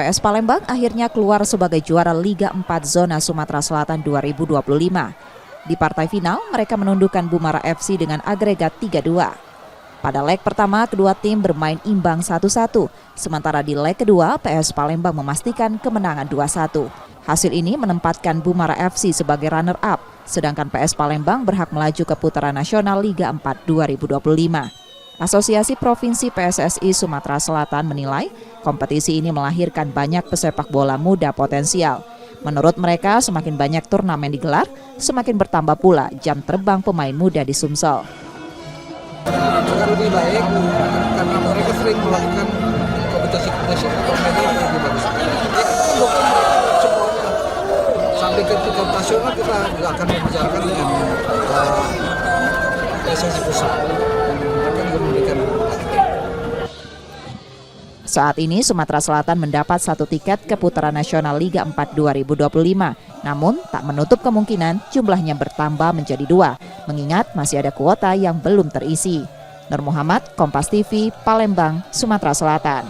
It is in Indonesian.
PS Palembang akhirnya keluar sebagai juara Liga 4 Zona Sumatera Selatan 2025. Di partai final, mereka menundukkan Bumara FC dengan agregat 3-2. Pada leg pertama, kedua tim bermain imbang 1-1. Sementara di leg kedua, PS Palembang memastikan kemenangan 2-1. Hasil ini menempatkan Bumara FC sebagai runner-up, sedangkan PS Palembang berhak melaju ke putaran nasional Liga 4 2025. Asosiasi Provinsi PSSI Sumatera Selatan menilai kompetisi ini melahirkan banyak pesepak bola muda potensial. Menurut mereka, semakin banyak turnamen digelar, semakin bertambah pula jam terbang pemain muda di Sumsel. Akan lebih baik karena mereka sering melakukan kompetisi turnamen yang lebih bagus. Semuanya sampai ke tingkat nasional kita juga akan membicarakan dengan PSSI pusat. Saat ini Sumatera Selatan mendapat 1 tiket ke putaran nasional Liga 4 2025. Namun tak menutup kemungkinan jumlahnya bertambah menjadi 2, mengingat masih ada kuota yang belum terisi. Nur Muhammad, Kompas TV, Palembang, Sumatera Selatan.